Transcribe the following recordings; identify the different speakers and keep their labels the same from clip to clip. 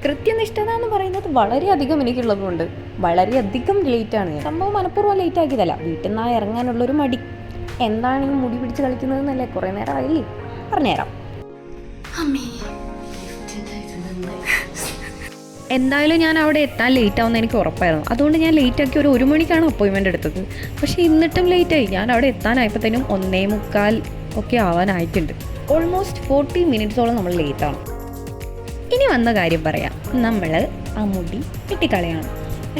Speaker 1: കൃത്യനിഷ്ഠത എന്ന് പറയുന്നത് വളരെയധികം എനിക്കുള്ളതുകൊണ്ട് വളരെയധികം ലേറ്റാണ് ഞാൻ. സംഭവം മനഃപൂർവ്വം ലേറ്റ് ആക്കിയതല്ല, വീട്ടിൽ നിന്ന് ഇറങ്ങാനുള്ളൊരു മടി. എന്താണ് ഈ മുടി പിടിച്ച് കളിക്കുന്നതെന്നല്ലേ, കുറേ നേരം ആയില്ലേ, പറഞ്ഞുതരാം. എന്തായാലും ഞാൻ അവിടെ എത്താൻ ലേറ്റ് ആവുമെന്ന് എനിക്ക് ഉറപ്പായിരുന്നു. അതുകൊണ്ട് ഞാൻ ലേറ്റ് ആക്കി ഒരു മണിക്കാണ് അപ്പോയിൻമെൻ്റ് എടുത്തത്. പക്ഷേ എന്നിട്ടും ലേറ്റായി. ഞാൻ അവിടെ എത്താനായപ്പോഴത്തേനും 1:45 ഒക്കെ ആവാനായിട്ടുണ്ട്. ഓൾമോസ്റ്റ് 40 മിനിറ്റ്സോളം നമ്മൾ ലേറ്റാണ്. ഇനി വന്ന കാര്യം പറയാം. നമ്മൾ ആ മുടി വെട്ടിക്കളയാണ്.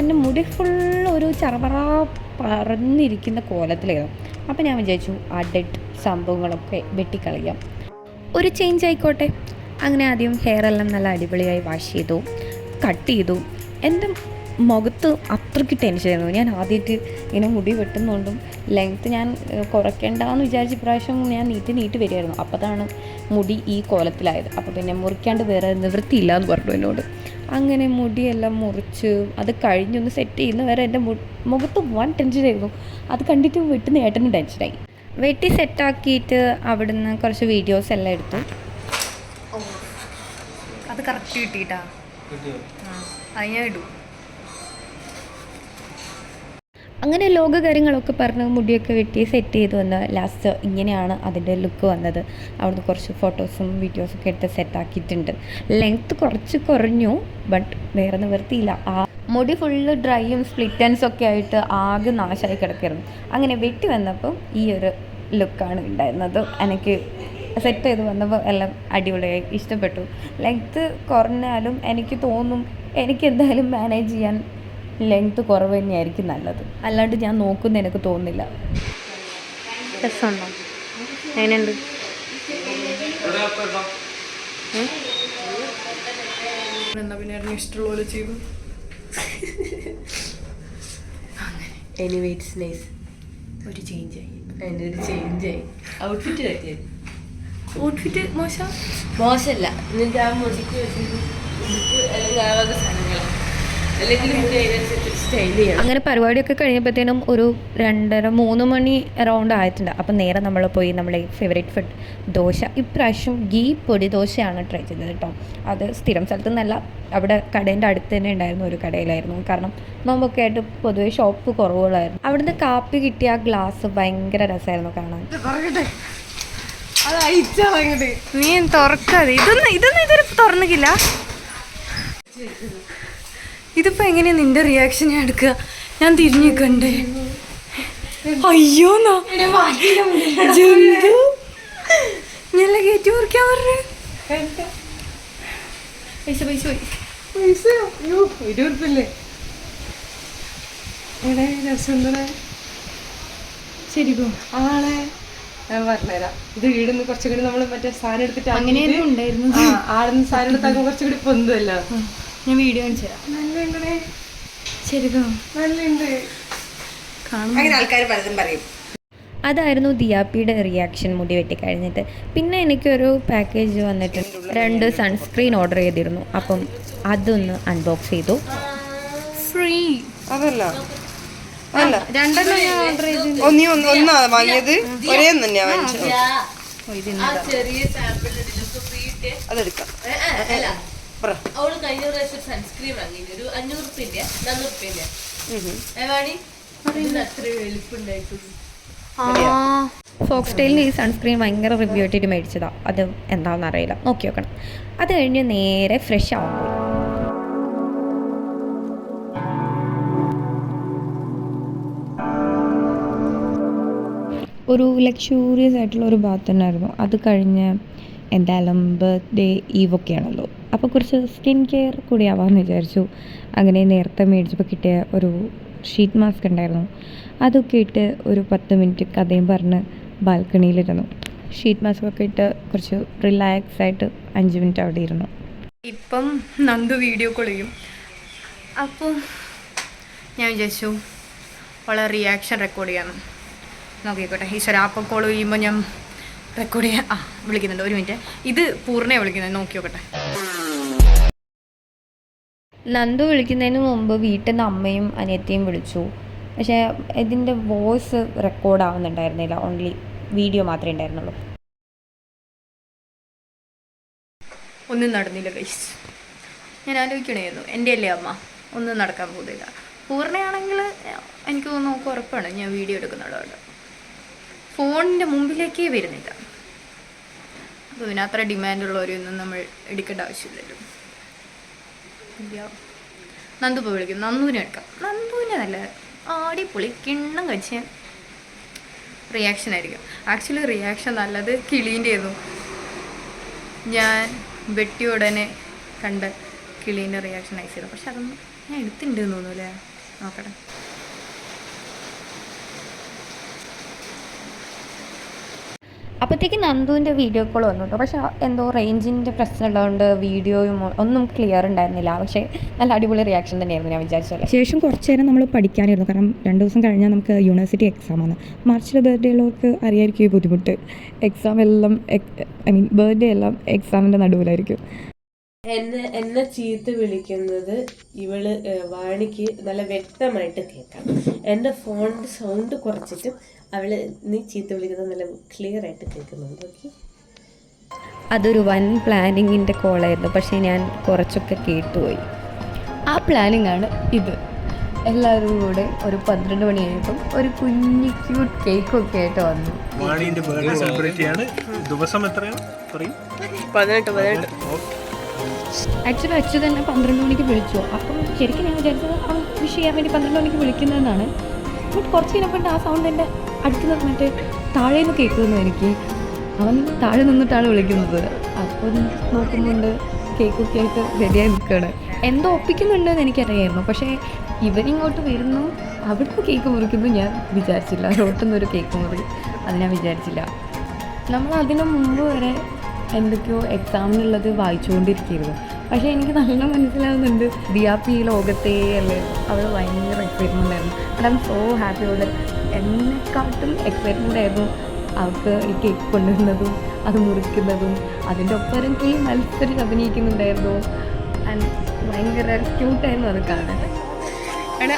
Speaker 1: എൻ്റെ മുടി ഫുൾ ഒരു ചറപറ പറന്നിരിക്കുന്ന കോലത്തിലായിരുന്നു. അപ്പോൾ ഞാൻ വിചാരിച്ചു ആ ഡെഡ് സംഭവങ്ങളൊക്കെ വെട്ടിക്കളയാം, ഒരു ചേഞ്ച് ആയിക്കോട്ടെ. അങ്ങനെ ആദ്യം ഹെയർ എല്ലാം നല്ല അടിപൊളിയായി വാഷ് ചെയ്തു, കട്ട് ചെയ്തു. എൻ്റെ മുഖത്ത് അത്രയ്ക്ക് ടെൻഷനായിരുന്നു. ഞാൻ ആദ്യമായിട്ട് ഇങ്ങനെ മുടി വെട്ടുന്നതുകൊണ്ടും ലെങ്ത്ത് ഞാൻ കുറയ്ക്കേണ്ടെന്ന് വിചാരിച്ച പ്രാവശ്യം ഞാൻ നീട്ടി വരികയായിരുന്നു. അപ്പോഴാണ് മുടി ഈ കോലത്തിലായത്. അപ്പോൾ പിന്നെ മുറിക്കാണ്ട് വേറെ നിവൃത്തിയില്ല എന്ന് പറഞ്ഞു എന്നോട്. അങ്ങനെ മുടിയെല്ലാം മുറിച്ച് അത് കഴിഞ്ഞൊന്ന് സെറ്റ് ചെയ്യുന്ന വരെ എൻ്റെ മുഖത്ത് വൻ ടെൻഷനായിരുന്നു. അത് കണ്ടിട്ട് വെട്ടുന്ന ഏട്ടനും ടെൻഷനായി. വെട്ടി സെറ്റാക്കിയിട്ട് അവിടുന്ന് കുറച്ച് വീഡിയോസ് എല്ലാം എടുത്തു. അത് കറക്റ്റ് കിട്ടിയിട്ടാ, അതിനാ ഇടൂ. അങ്ങനെ ലോക കാര്യങ്ങളൊക്കെ പറഞ്ഞ് മുടിയൊക്കെ വെട്ടി സെറ്റ് ചെയ്ത് വന്ന് ലാസ്റ്റ് ഇങ്ങനെയാണ് അതിൻ്റെ ലുക്ക് വന്നത്. അവിടുന്ന് കുറച്ച് ഫോട്ടോസും വീഡിയോസൊക്കെ എടുത്ത് സെറ്റാക്കിയിട്ടുണ്ട്. ലെങ്ത്ത് കുറച്ച് കുറഞ്ഞു, ബട്ട് വേറെ നിവർത്തിയില്ല. ആ മുടി ഫുള്ള് ഡ്രൈയും സ്പ്ലിറ്റൻസൊക്കെ ആയിട്ട് ആകെ നാശമായി കിടക്കായിരുന്നു. അങ്ങനെ വെട്ടി വന്നപ്പോൾ ഈ ഒരു ലുക്കാണ് ഉണ്ടായിരുന്നത്. എനിക്ക് സെറ്റ് ചെയ്ത് വന്നപ്പോൾ എല്ലാം അടിപൊളിയായി, ഇഷ്ടപ്പെട്ടു. ലെങ്ത്ത് കുറഞ്ഞാലും എനിക്ക് തോന്നും എനിക്ക് എന്തായാലും മാനേജ് ചെയ്യാൻ ലെങ്ത്ത് കുറവ് തന്നെയായിരിക്കും നല്ലത്. അല്ലാണ്ട് ഞാൻ നോക്കുന്ന എനിക്ക് തോന്നുന്നില്ല. രസമുണ്ടോ? അതിനുണ്ട്
Speaker 2: എന്നാ പിന്നെ ഇഷ്ടമുള്ള പോലെ ചെയ്തു. Anyway it's nice. ഒരു ചേഞ്ചായി, അതിൻ്റെ ഒരു ചേഞ്ചായി. ഔട്ട്ഫിറ്റ് പറ്റിയത്. ഔട്ട്ഫിറ്റ് മോശമല്ല. എന്നിട്ട് ആ മുടിക്ക് അല്ലെങ്കിൽ ആ വക സാധനങ്ങളാണ്.
Speaker 1: അങ്ങനെ പരിപാടിയൊക്കെ കഴിഞ്ഞപ്പോഴത്തേനും ഒരു 2:30-3 മണി അറൗണ്ട് ആയിട്ടുണ്ട്. അപ്പം നേരെ നമ്മൾ പോയി നമ്മളെ ഫേവറേറ്റ് ഫുഡ് ദോശ. ഇപ്രാവശ്യം ഗീ പൊടി ദോശയാണ് ട്രൈ ചെയ്തത് കേട്ടോ. അത് സ്ഥിരം സ്ഥലത്തു നിന്നല്ല, അവിടെ കടേൻ്റെ അടുത്ത് തന്നെ ഉണ്ടായിരുന്നു, ഒരു കടയിലായിരുന്നു. കാരണം നോമ്പൊക്കെ ആയിട്ട് പൊതുവേ ഷോപ്പ് കുറവുകളായിരുന്നു. അവിടുന്ന് കാപ്പി കിട്ടിയ ആ ഗ്ലാസ് ഭയങ്കര രസമായിരുന്നു കാണാൻ.
Speaker 2: നീ തുറക്കാതെ ഇതൊന്നും ഇതൊരു തുറന്നിക്കില്ല. ഇതിപ്പോ എങ്ങനെയാ നിന്റെ റിയാക്ഷൻ ഞാൻ എടുക്കുക? ഞാൻ തിരിഞ്ഞു കണ്ടേ, അയ്യോ ജന്തു ഞാൻ കയറ്റി മുറിക്കാൻ പറഞ്ഞു. പൈസ പോയി. ശരിക്കും ആളെ ഞാൻ പറഞ്ഞുതരാം. ഇത് വീടിന്ന് കുറച്ചുകൂടി നമ്മൾ മറ്റേ സാധനം എടുത്തിട്ട്
Speaker 1: അങ്ങനെയൊന്നും ഉണ്ടായിരുന്നു.
Speaker 2: ആടുന്ന് സാധനം എടുത്താൽ കുറച്ചുകൂടി പൊന്തുമല്ലോ.
Speaker 1: ഞാൻ വീഡിയോ കാണിച്ചു തരാം.
Speaker 2: നല്ല
Speaker 1: ശരിക്കും
Speaker 2: നല്ലുണ്ട്. അങ്ങനെ ആൾക്കാർ പലതും പറയും.
Speaker 1: അതായിരുന്നു ദിയാപ്പിയുടെ റിയാക്ഷൻ മുടി വെട്ടിക്കഴിഞ്ഞിട്ട്. പിന്നെ എനിക്കൊരു പാക്കേജ് വന്നിട്ട് 2 സൺസ്ക്രീൻ ഓർഡർ ചെയ്തിരുന്നു. അപ്പം അതൊന്ന് അൺബോക്സ് ചെയ്തു. ഫ്രീ
Speaker 2: അതല്ല
Speaker 1: രണ്ടെണ്ണം ഞാൻ ഓർഡർ ചെയ്തു.
Speaker 2: ഒന്നാ വാങ്ങിയത്, ഒരേ തന്നെയാ വാങ്ങിച്ചത്. അതെടുക്കാം.
Speaker 3: അവള് കഴിഞ്ഞ പ്രാവശ്യം സൺസ്ക്രീൻ വാങ്ങി, ഒരു 500 റുപ്യന്റെ 400 റുപ്യന്റെ അത്ര എളുപ്പുണ്ടായിട്ടുള്ളൂ.
Speaker 1: ഫോക്സ്ടെയിലിന് ഈ സൺസ്ക്രീൻ ഭയങ്കര റിവ്യൂ ഇട്ടിട്ട് മേടിച്ചതാ. അത് എന്താണെന്ന് അറിയില്ല, നോക്കി നോക്കണം. അത് കഴിഞ്ഞ് നേരെ ഫ്രഷ് ആവാൻ പോയി. ഒരു ലക്ഷൂറിയസ് ആയിട്ടുള്ള ഒരു ബാത്ത് തന്നെയായിരുന്നു. അത് കഴിഞ്ഞ് എന്തായാലും ബർത്ത്ഡേ ഈവൊക്കെയാണല്ലോ, അപ്പോൾ കുറച്ച് സ്കിൻ കെയർ കൂടി ആവാമെന്ന് വിചാരിച്ചു. അങ്ങനെ നേരത്തെ മേടിച്ചപ്പോൾ കിട്ടിയ ഒരു ഷീറ്റ് മാസ്ക് ഉണ്ടായിരുന്നു, അതൊക്കെ ഇട്ട് ഒരു 10 മിനിറ്റ് കഥയും പറഞ്ഞ് ബാൽക്കണിയിലിരുന്നു. ഷീറ്റ് മാസ്ക് ഒക്കെ ഇട്ട് കുറച്ച് റിലാക്സ് ആയിട്ട് 5 മിനിറ്റ് അവിടെ ഇരുന്നു.
Speaker 2: ഇപ്പം നന്ദു വീഡിയോ കോൾ ചെയ്യും. അപ്പോൾ ഞാൻ വിചാരിച്ചു വളരെ റിയാക്ഷൻ റെക്കോർഡ് ചെയ്യാമെന്ന്. നോക്കിക്കോട്ടെ ഈശ്വര. അപ്പം കോൾ ചെയ്യുമ്പോൾ ഞാൻ റെക്കോർഡ് ചെയ്യാൻ വിളിക്കുന്നുണ്ട്. 1 മിനിറ്റ്. ഇത് പൂർണ്ണയെ വിളിക്കുന്നത്, നോക്കി നോക്കട്ടെ.
Speaker 1: നന്ദു വിളിക്കുന്നതിന് മുമ്പ് വീട്ടിൽ നിന്ന് അമ്മയും അനിയത്തിയും വിളിച്ചു. പക്ഷേ ഇതിൻ്റെ വോയിസ് റെക്കോർഡ് ആവുന്നുണ്ടായിരുന്നില്ല, ഓൺലി വീഡിയോ മാത്രമേ ഉണ്ടായിരുന്നുള്ളൂ.
Speaker 2: ഒന്നും നടന്നില്ല ഗൈസ്. ഞാൻ ആലോചിക്കണമായിരുന്നു, എൻ്റെ അല്ലേ അമ്മ, ഒന്നും നടക്കാൻ പോകുന്നില്ല. പൂർണ്ണയാണെങ്കിൽ എനിക്ക് തോന്നുന്നു ഉറപ്പാണ് ഞാൻ വീഡിയോ എടുക്കുന്നുള്ളതുകൊണ്ട് ഫോണിൻ്റെ മുമ്പിലേക്കേ വരുന്നില്ല. അപ്പോൾ പിന്നെ അത്ര ഡിമാൻഡുള്ളവരൊന്നും നമ്മൾ എടുക്കേണ്ട ആവശ്യമില്ലല്ലോ. നന്ദു ഇപ്പോൾ വിളിക്കും, നന്ദുവിനെ എടുക്കാം. നന്ദുവിനെ നല്ല ആടിപ്പൊളി കിണ്ണം കഴിച്ച് റിയാക്ഷൻ ആയിരിക്കും. ആക്ച്വലി റിയാക്ഷൻ നല്ലത് കിളീൻ്റെ ആയിരുന്നു. ഞാൻ വെട്ടിയ ഉടനെ കണ്ട കിളീൻ്റെ റിയാക്ഷൻ അയച്ചിരുന്നു. പക്ഷെ അതൊന്നും ഞാൻ എടുത്തിട്ടുണ്ട് എന്ന് തോന്നുന്നു. നോക്കട്ടെ.
Speaker 1: അപ്പോഴത്തേക്ക് നന്ദുവിൻ്റെ വീഡിയോ കോൾ വന്നു കേട്ടോ. പക്ഷേ എന്തോ റേഞ്ചിൻ്റെ പ്രശ്നമുള്ളതുകൊണ്ട് വീഡിയോയും ഒന്നും ക്ലിയർ ഉണ്ടായിരുന്നില്ല. പക്ഷേ നല്ല അടിപൊളി റിയാക്ഷൻ തന്നെയായിരുന്നു ഞാൻ വിചാരിച്ചത്.
Speaker 4: ശേഷം കുറച്ച് നേരം നമ്മൾ പഠിക്കാനായിരുന്നു. കാരണം 2 ദിവസം കഴിഞ്ഞാൽ നമുക്ക് യൂണിവേഴ്സിറ്റി എക്സാമാണ്. മാർച്ചിലെ ബർത്ത്ഡേ ഉള്ളവർക്ക് അറിയായിരിക്കും ഈ ബുദ്ധിമുട്ട്. എക്സാം എല്ലാം ബർത്ത്ഡേ എല്ലാം എക്സാമിൻ്റെ നടുവിലായിരിക്കും.
Speaker 3: എന്നെ ചീത്ത വിളിക്കുന്നത് ഇവള് വാണിക്ക് നല്ല വ്യക്തമായിട്ട് കേൾക്കാം. എൻ്റെ ഫോണിൻ്റെ സൗണ്ട് കുറച്ചിട്ടും അവള് നീ ചീത്ത വിളിക്കുന്നത് നല്ല ക്ലിയർ ആയിട്ട് കേൾക്കുന്നുണ്ട്. ഓക്കെ,
Speaker 1: അതൊരു വൻ പ്ലാനിങ്ങിൻ്റെ കോളായിരുന്നു. പക്ഷേ ഞാൻ കുറച്ചൊക്കെ കേട്ടുപോയി. ആ പ്ലാനിങ് ആണ് ഇത്. എല്ലാവരും കൂടെ ഒരു 12 മണി കഴിയുമ്പം ഒരു കുഞ്ഞു ക്യൂട്ട് കേക്കൊക്കെ ആയിട്ട് വന്നു.
Speaker 5: വാണിന്റെ ബർത്ത്ഡേ സെലിബ്രേറ്റ് ചെയ്യാണ്. ദിവസം എത്രയാണ് പറയും?
Speaker 3: 18.
Speaker 1: ആക്ച്വലി അച്ചു തന്നെ 12 മണിക്ക് വിളിച്ചു. അപ്പം ശരിക്കും ഞാൻ വിചാരിച്ചത് അവൻ വിഷ് ചെയ്യാൻ വേണ്ടി 12 മണിക്ക് വിളിക്കുന്നതെന്നാണ്. ബട്ട് കുറച്ച് കഴിഞ്ഞപ്പോൾ ആ സൗണ്ട് എൻ്റെ അടുത്ത് മറ്റേ താഴെ നിന്ന് കേൾക്കുന്നു. എനിക്ക് അവൻ താഴെ നിന്നിട്ടാണ് വിളിക്കുന്നത്. അപ്പം നോക്കുന്നുണ്ട് കേക്കൊക്കെ ആയിട്ട് റെഡിയായി നിൽക്കുകയാണ്. എന്തോ ഒപ്പിക്കുന്നുണ്ടെന്ന് എനിക്കറിയായിരുന്നു. പക്ഷേ ഇവരിങ്ങോട്ട് വരുന്നു, അവിടുന്ന് കേക്ക് മുറിക്കുന്നു ഞാൻ വിചാരിച്ചില്ല. റോട്ടിന്നൊരു കേക്ക് മുറി അത് ഞാൻ വിചാരിച്ചില്ല. നമ്മൾ അതിനു മുമ്പ് വരെ എന്തൊക്കെയോ എക്സാമിനുള്ളത് വായിച്ചുകൊണ്ടിരിക്കുകയായിരുന്നു. പക്ഷേ എനിക്ക് നല്ല മനസ്സിലാവുന്നുണ്ട് ദിയാപ്പി ഈ ലോകത്തേ അല്ലേ. അവൾ ഭയങ്കര എക്സൈറ്റ്മെൻ്റ് ആയിരുന്നു. But I M so happy. അവള് എന്നെക്കാട്ടും എക്സൈറ്റ്മെൻ്റ് ആയിരുന്നു അവൾക്ക് ഈ കേക്ക് കൊണ്ടുവരുന്നതും അത് മുറിക്കുന്നതും. അതിൻ്റെ ഒപ്പം എനിക്ക് ഈ മത്സരം അഭിനയിക്കുന്നുണ്ടായിരുന്നു. ആൻഡ് ഭയങ്കര ക്യൂട്ടായിരുന്നു അത് കാണാൻ.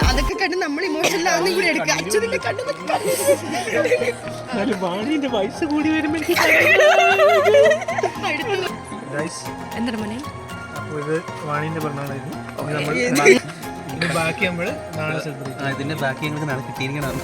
Speaker 6: അതൊക്കെ കണ്ട് നമ്മൾ ഇമോഷണൽ ആവുന്ന കൂടി എടുക്കുക. അച്ഛൻ്റെ
Speaker 5: വാണിന്റെ വയസ്സ് കൂടി വരുമ്പോൾ
Speaker 6: എന്താണ് മോനെ?
Speaker 5: അപ്പോൾ ഇത് വാണിന്റെ പിറന്നാളായിരുന്നു. ബാക്കി നമ്മള് നാളെ സെലിബ്രേറ്റ്.
Speaker 7: ഇതിന്റെ ബാക്കി ഞങ്ങൾക്ക് നാളെ കിട്ടിയിരിക്കണം.